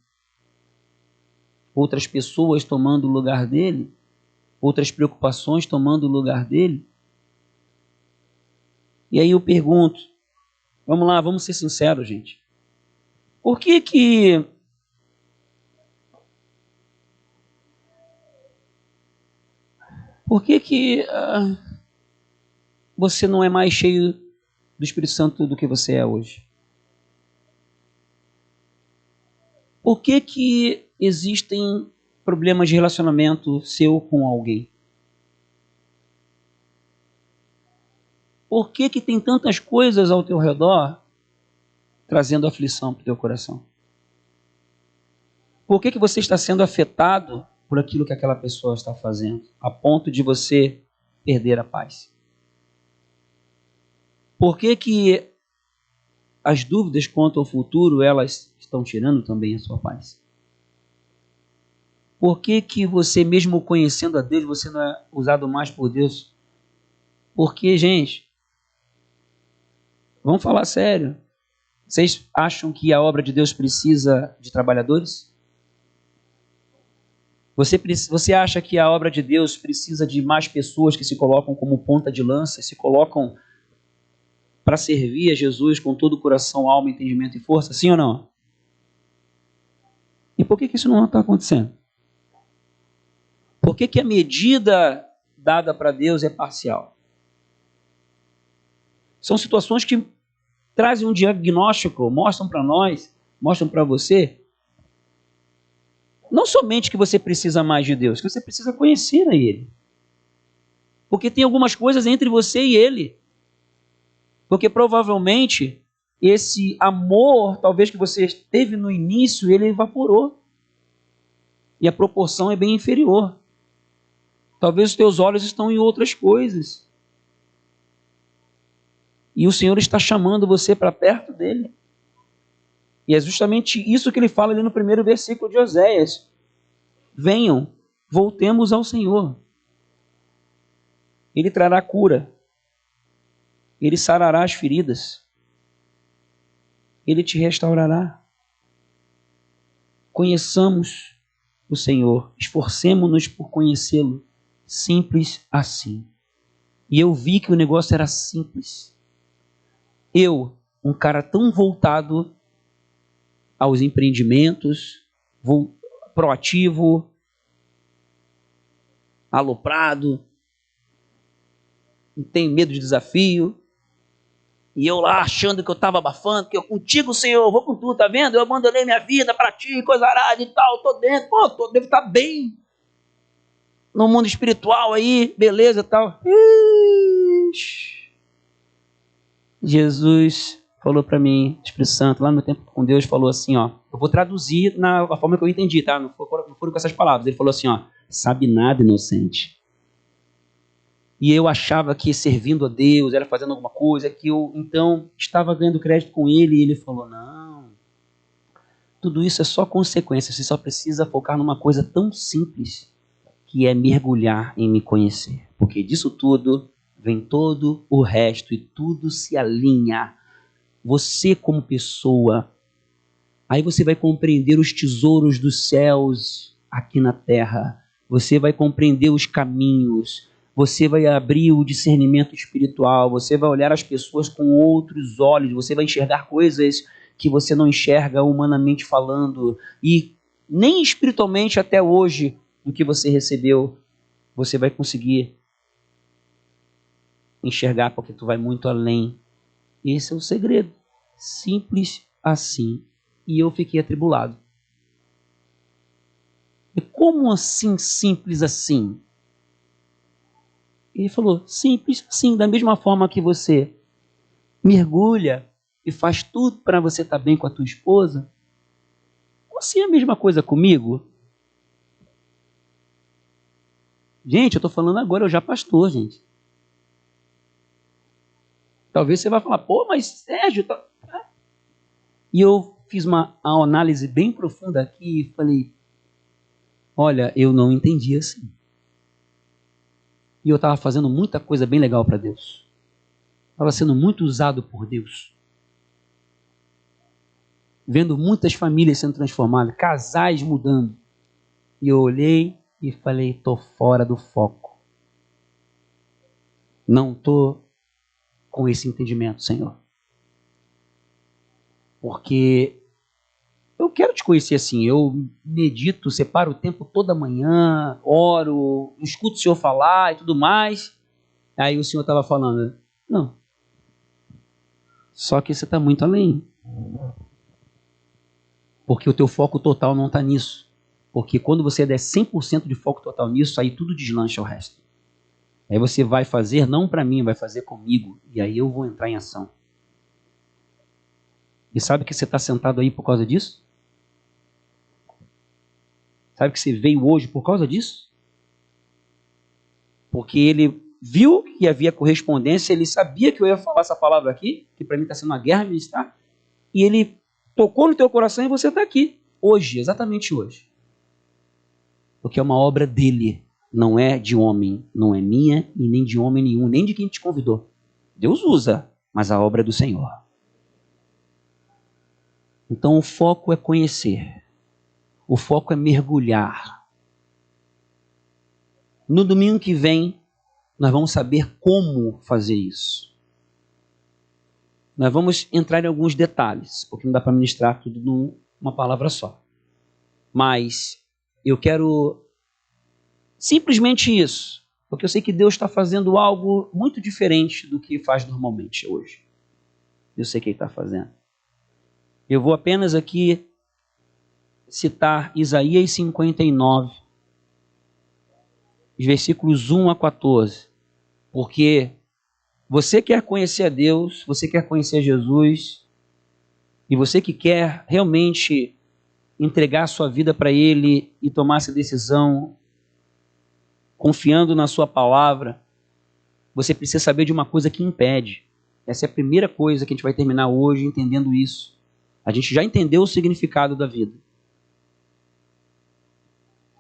Outras pessoas tomando o lugar dele. Outras preocupações tomando o lugar dele. E aí eu pergunto, vamos lá, vamos ser sinceros, gente. Por que você não é mais cheio do Espírito Santo do que você é hoje? Por que existem problemas de relacionamento seu com alguém? Por que que tem tantas coisas ao teu redor trazendo aflição para o teu coração? Por que que você está sendo afetado por aquilo que aquela pessoa está fazendo, a ponto de você perder a paz? Por que que as dúvidas quanto ao futuro, elas estão tirando também a sua paz? Por que que você, mesmo conhecendo a Deus, você não é usado mais por Deus? Porque, gente, vamos falar sério. Vocês acham que a obra de Deus precisa de trabalhadores? Você acha que a obra de Deus precisa de mais pessoas que se colocam como ponta de lança, se colocam para servir a Jesus com todo o coração, alma, entendimento e força? Sim ou não? E por que que isso não está acontecendo? Por que que a medida dada para Deus é parcial? São situações que trazem um diagnóstico, mostram para nós, mostram para você, não somente que você precisa mais de Deus, que você precisa conhecer a Ele. Porque tem algumas coisas entre você e Ele. Porque provavelmente esse amor, talvez que você teve no início, ele evaporou. E a proporção é bem inferior. Talvez os teus olhos estão em outras coisas. E o Senhor está chamando você para perto dele. E é justamente isso que ele fala ali no primeiro versículo de Oséias. Venham, voltemos ao Senhor. Ele trará cura. Ele sarará as feridas. Ele te restaurará. Conheçamos o Senhor. Esforcemo-nos por conhecê-lo. Simples assim. E eu vi que o negócio era simples. Eu, um cara tão voltado aos empreendimentos, proativo, aloprado, não tenho medo de desafio. E eu lá achando que eu estava abafando, que eu contigo, Senhor, eu vou com tudo, tá vendo? Eu abandonei minha vida para ti, coisa arada e tal, tô dentro, devo estar bem no mundo espiritual aí, beleza e tal. Ixi. Jesus falou para mim, Espírito Santo, lá no tempo com Deus, falou assim, ó, eu vou traduzir na forma que eu entendi, tá? Não foram com essas palavras. Ele falou assim, ó, sabe nada, inocente. E eu achava que servindo a Deus, era fazendo alguma coisa, que eu então estava ganhando crédito com ele, e ele falou, não, tudo isso é só consequência, você só precisa focar numa coisa tão simples, que é mergulhar em me conhecer, porque disso tudo vem todo o resto e tudo se alinha. Você como pessoa, aí você vai compreender os tesouros dos céus aqui na terra, você vai compreender os caminhos, você vai abrir o discernimento espiritual, você vai olhar as pessoas com outros olhos, você vai enxergar coisas que você não enxerga humanamente falando, e nem espiritualmente até hoje, do que você recebeu, você vai conseguir enxergar, porque tu vai muito além. Esse é o segredo. Simples assim. E eu fiquei atribulado. E como assim, simples assim? Ele falou, simples assim, da mesma forma que você mergulha e faz tudo para você estar bem com a tua esposa, assim é a mesma coisa comigo? Gente, eu estou falando agora, eu já pastor, gente. Talvez você vai falar, pô, mas Sérgio... Tá... E eu fiz uma análise bem profunda aqui e falei, olha, eu não entendi assim. E eu estava fazendo muita coisa bem legal para Deus. Estava sendo muito usado por Deus. Vendo muitas famílias sendo transformadas, casais mudando. E eu olhei e falei, estou fora do foco. Não estou com esse entendimento, Senhor. Porque eu quero te conhecer assim, eu medito, separo o tempo toda manhã, oro, escuto o Senhor falar e tudo mais. Aí o Senhor estava falando, não, só que você está muito além. Porque o teu foco total não está nisso. Porque quando você der 100% de foco total nisso, aí tudo deslancha o resto. Aí você vai fazer não para mim, vai fazer comigo. E aí eu vou entrar em ação. E sabe que você está sentado aí por causa disso? Sabe que você veio hoje por causa disso? Porque ele viu que havia correspondência, ele sabia que eu ia falar essa palavra aqui, que para mim está sendo uma guerra militar, e ele tocou no teu coração e você está aqui, hoje, exatamente hoje. Porque é uma obra dele, não é de homem, não é minha e nem de homem nenhum, nem de quem te convidou. Deus usa, mas a obra é do Senhor. Então o foco é conhecer, o foco é mergulhar. No domingo que vem, nós vamos saber como fazer isso. Nós vamos entrar em alguns detalhes, porque não dá para ministrar tudo numa palavra só. Mas eu quero simplesmente isso, porque eu sei que Deus está fazendo algo muito diferente do que faz normalmente hoje. Eu sei que Ele está fazendo. Eu vou apenas aqui citar Isaías 59, os versículos 1 a 14, porque você quer conhecer a Deus, você quer conhecer Jesus, e você que quer realmente entregar a sua vida para Ele e tomar essa decisão, confiando na sua palavra, você precisa saber de uma coisa que impede. Essa é a primeira coisa que a gente vai terminar hoje entendendo isso. A gente já entendeu o significado da vida.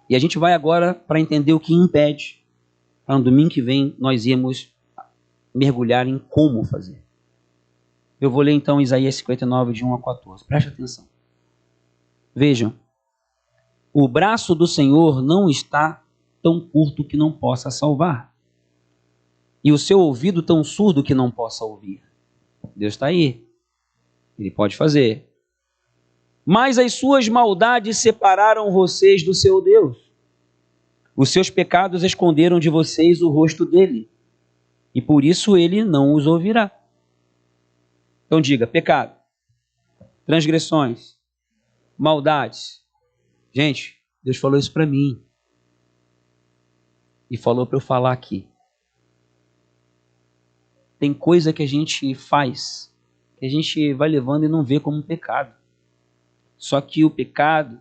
E a gente vai agora para entender o que impede. Para no domingo que vem nós irmos mergulhar em como fazer. Eu vou ler então Isaías 59, de 1 a 14. Preste atenção. Vejam. O braço do Senhor não está tão curto que não possa salvar. E o seu ouvido tão surdo que não possa ouvir. Deus está aí. Ele pode fazer. Mas as suas maldades separaram vocês do seu Deus. Os seus pecados esconderam de vocês o rosto dele. E por isso ele não os ouvirá. Então diga, pecado, transgressões, maldades. Gente, Deus falou isso para mim. E falou para eu falar aqui. Tem coisa que a gente faz, que a gente vai levando e não vê como pecado. Só que o pecado,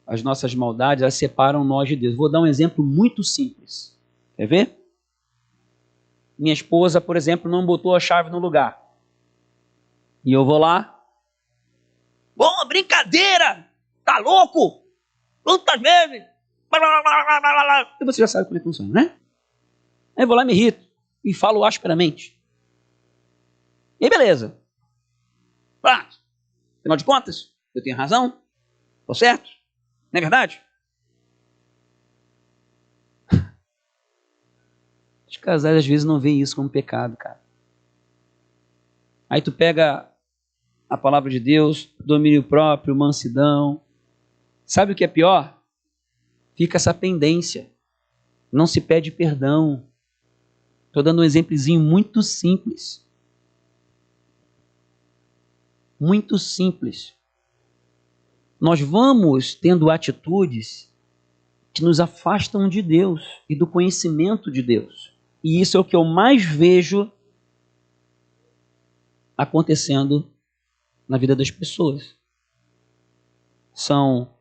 as nossas maldades, elas separam nós de Deus. Vou dar um exemplo muito simples. Quer ver? Minha esposa, por exemplo, não botou a chave no lugar. E eu vou lá. Bom, brincadeira! Tá louco? Quantas vezes? E você já sabe como é que funciona, né? Aí eu vou lá e me irrito. E falo asperamente. E aí, beleza. Pronto. Afinal de contas, eu tenho razão? Estou certo? Não é verdade? Os casais às vezes não veem isso como pecado, cara. Aí tu pega a palavra de Deus, domínio próprio, mansidão. Sabe o que é pior? Fica essa pendência. Não se pede perdão. Estou dando um exemplozinho muito simples. Muito simples. Nós vamos tendo atitudes que nos afastam de Deus e do conhecimento de Deus. E isso é o que eu mais vejo acontecendo na vida das pessoas. São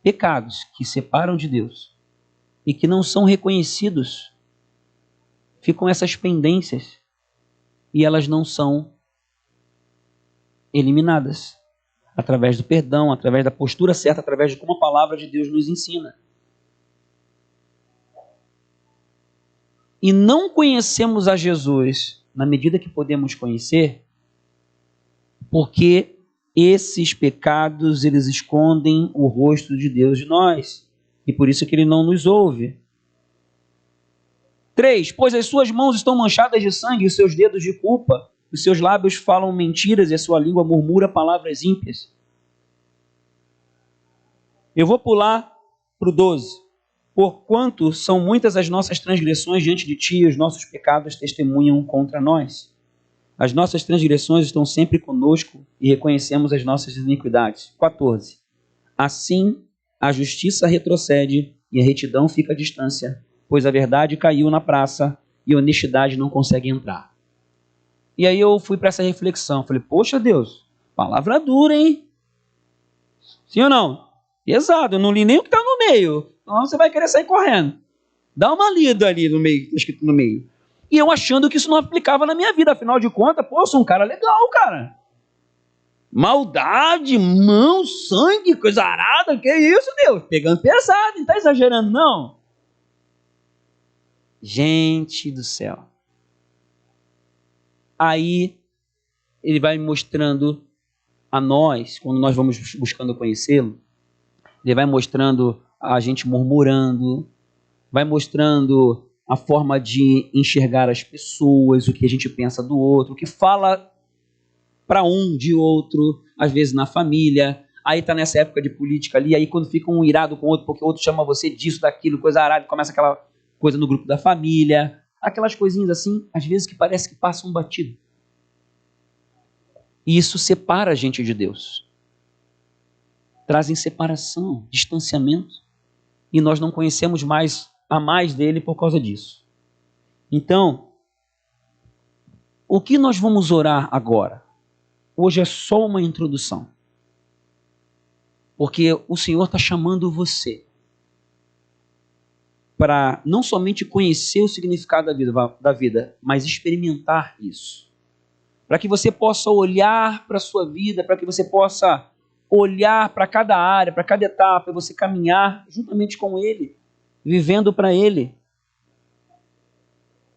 pecados que separam de Deus e que não são reconhecidos. Ficam essas pendências e elas não são eliminadas através do perdão, através da postura certa, através de como a palavra de Deus nos ensina. E não conhecemos a Jesus na medida que podemos conhecer, porque esses pecados, eles escondem o rosto de Deus de nós. E por isso que Ele não nos ouve. 3. Pois as suas mãos estão manchadas de sangue e os seus dedos de culpa. Os seus lábios falam mentiras e a sua língua murmura palavras ímpias. Eu vou pular para o 12. Porquanto são muitas as nossas transgressões diante de ti, e os nossos pecados testemunham contra nós. As nossas transgressões estão sempre conosco e reconhecemos as nossas iniquidades. 14. Assim, a justiça retrocede e a retidão fica à distância, pois a verdade caiu na praça e honestidade não conseguem entrar. E aí eu fui para essa reflexão. Falei, poxa Deus, palavra dura, hein? Sim ou não? Pesado, eu não li nem o que está no meio. Então você vai querer sair correndo. Dá uma lida ali no meio, está escrito no meio. E eu achando que isso não aplicava na minha vida. Afinal de contas, pô, eu sou um cara legal, cara. Maldade, mão, sangue, coisa arada, que isso, Deus? Pegando pesado, não está exagerando, não? Gente do céu. Aí, ele vai mostrando a nós, quando nós vamos buscando conhecê-lo, ele vai mostrando a gente murmurando, vai mostrando a forma de enxergar as pessoas, o que a gente pensa do outro, o que fala para um de outro, às vezes na família. Aí tá nessa época de política ali, aí quando fica um irado com o outro, porque o outro chama você disso, daquilo, coisa arada, começa aquela coisa no grupo da família, aquelas coisinhas assim, às vezes que parece que passam batido. E isso separa a gente de Deus. Trazem separação, distanciamento, e nós não conhecemos mais a mais dele por causa disso. Então, o que nós vamos orar agora? Hoje é só uma introdução. Porque o Senhor está chamando você para não somente conhecer o significado da vida, mas experimentar isso. Para que você possa olhar para a sua vida, para que você possa olhar para cada área, para cada etapa, e você caminhar juntamente com Ele, vivendo para Ele,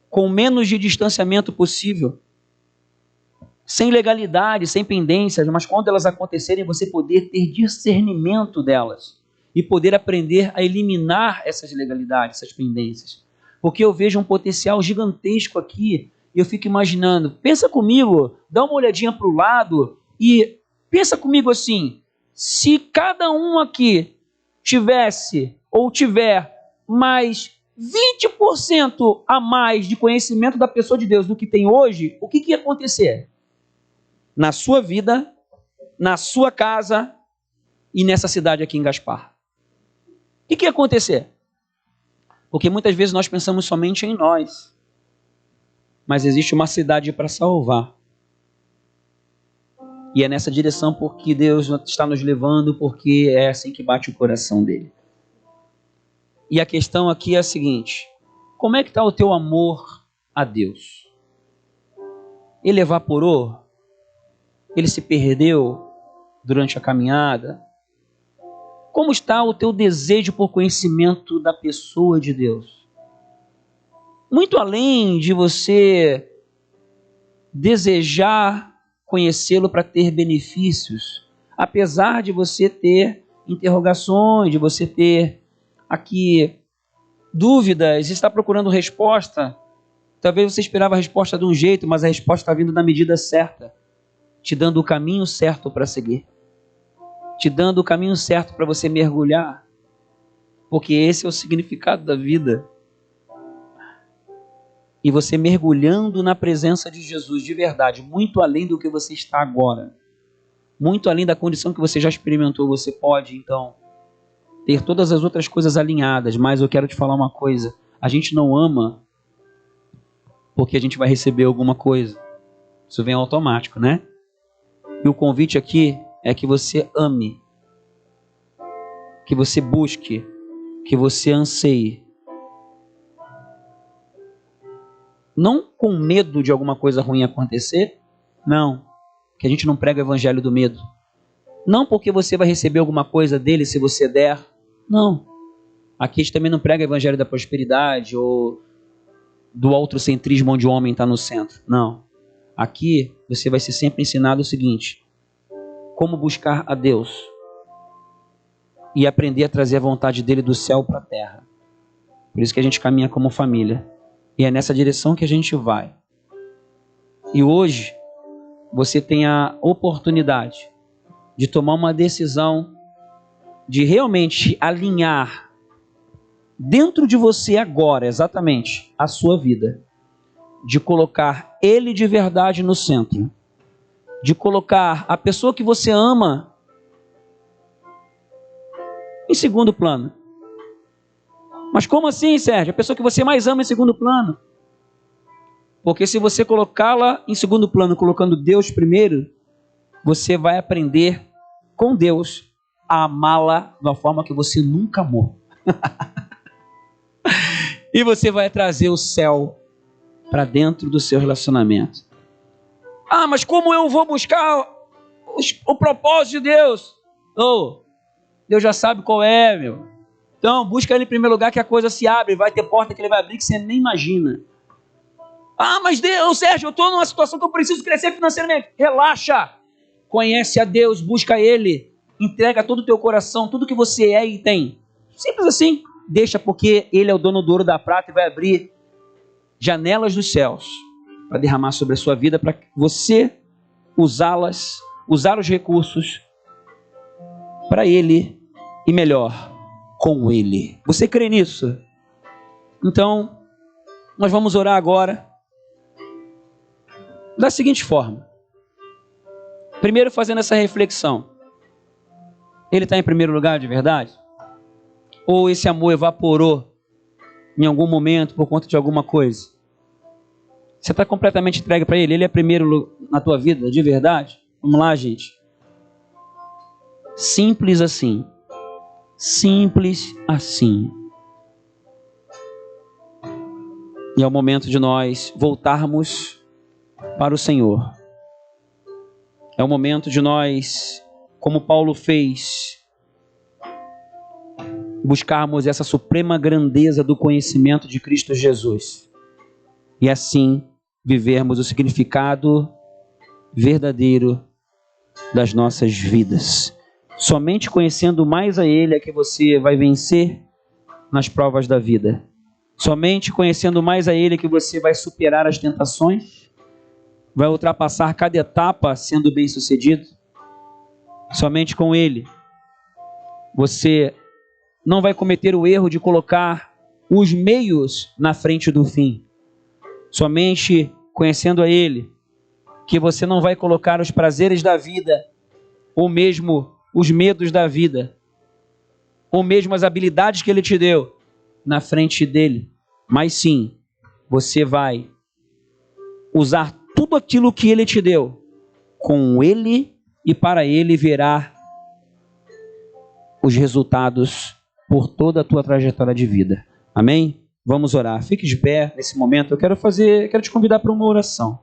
com menos de distanciamento possível, sem legalidade, sem pendências, mas quando elas acontecerem, você poder ter discernimento delas e poder aprender a eliminar essas legalidades, essas pendências. Porque eu vejo um potencial gigantesco aqui e eu fico imaginando, pensa comigo, dá uma olhadinha para o lado e pensa comigo assim, se cada um aqui tivesse ou tiver mais 20% a mais de conhecimento da pessoa de Deus do que tem hoje, o que ia acontecer? Na sua vida, na sua casa e nessa cidade aqui em Gaspar. O que ia acontecer? Porque muitas vezes nós pensamos somente em nós, mas existe uma cidade para salvar. E é nessa direção porque Deus está nos levando, porque é assim que bate o coração dele. E a questão aqui é a seguinte: como é que está o teu amor a Deus? Ele evaporou? Ele se perdeu durante a caminhada? Como está o teu desejo por conhecimento da pessoa de Deus? Muito além de você desejar conhecê-lo para ter benefícios, apesar de você ter interrogações, de você ter aqui dúvidas, está procurando resposta, talvez você esperava a resposta de um jeito, mas a resposta está vindo na medida certa, te dando o caminho certo para seguir, te dando o caminho certo para você mergulhar, porque esse é o significado da vida. E você mergulhando na presença de Jesus de verdade, muito além do que você está agora, muito além da condição que você já experimentou, você pode então ter todas as outras coisas alinhadas. Mas eu quero te falar uma coisa: a gente não ama porque a gente vai receber alguma coisa. Isso vem automático, né? E o convite aqui é que você ame, que você busque, que você anseie. Não com medo de alguma coisa ruim acontecer, não, que a gente não prega o evangelho do medo. Não porque você vai receber alguma coisa dele se você der, não. Aqui a gente também não prega o evangelho da prosperidade ou do autocentrismo onde o homem está no centro, não. Aqui você vai ser sempre ensinado o seguinte: como buscar a Deus e aprender a trazer a vontade dele do céu para a terra. Por isso que a gente caminha como família. E é nessa direção que a gente vai. E hoje você tem a oportunidade de tomar uma decisão, de realmente alinhar dentro de você agora, exatamente, a sua vida. De colocar Ele de verdade no centro. De colocar a pessoa que você ama em segundo plano. Mas como assim, Sérgio? A pessoa que você mais ama em segundo plano? Porque se você colocá-la em segundo plano, colocando Deus primeiro, você vai aprender com Deus a amá-la de uma forma que você nunca amou. E você vai trazer o céu para dentro do seu relacionamento. Ah, mas como eu vou buscar o propósito de Deus? Oh, Deus já sabe qual é, meu. Então, busca Ele em primeiro lugar que a coisa se abre. Vai ter porta que Ele vai abrir que você nem imagina. Ah, mas Deus, Sérgio, eu estou numa situação que eu preciso crescer financeiramente. Relaxa. Conhece a Deus, busca Ele. Entrega todo o teu coração, tudo que você é e tem. Simples assim. Deixa, porque Ele é o dono do ouro da prata e vai abrir janelas dos céus para derramar sobre a sua vida, para você usar os recursos para Ele e melhor, com Ele. Você crê nisso? Então, nós vamos orar agora da seguinte forma. Primeiro, fazendo essa reflexão. Ele está em primeiro lugar de verdade? Ou esse amor evaporou em algum momento por conta de alguma coisa? Você está completamente entregue para Ele? Ele é primeiro na tua vida, de verdade? Vamos lá, gente. Simples assim. Simples assim. E é o momento de nós voltarmos para o Senhor. É o momento de nós, como Paulo fez, buscarmos essa suprema grandeza do conhecimento de Cristo Jesus. E assim vivermos o significado verdadeiro das nossas vidas. Somente conhecendo mais a Ele é que você vai vencer nas provas da vida. Somente conhecendo mais a Ele é que você vai superar as tentações, vai ultrapassar cada etapa sendo bem-sucedido. Somente com Ele você não vai cometer o erro de colocar os meios na frente do fim. Somente conhecendo a Ele, que você não vai colocar os prazeres da vida, ou mesmo os medos da vida, ou mesmo as habilidades que Ele te deu, na frente dele. Mas sim, você vai usar tudo aquilo que Ele te deu, com Ele e para Ele verá os resultados por toda a tua trajetória de vida. Amém? Vamos orar. Fique de pé nesse momento. Eu quero te convidar para uma oração.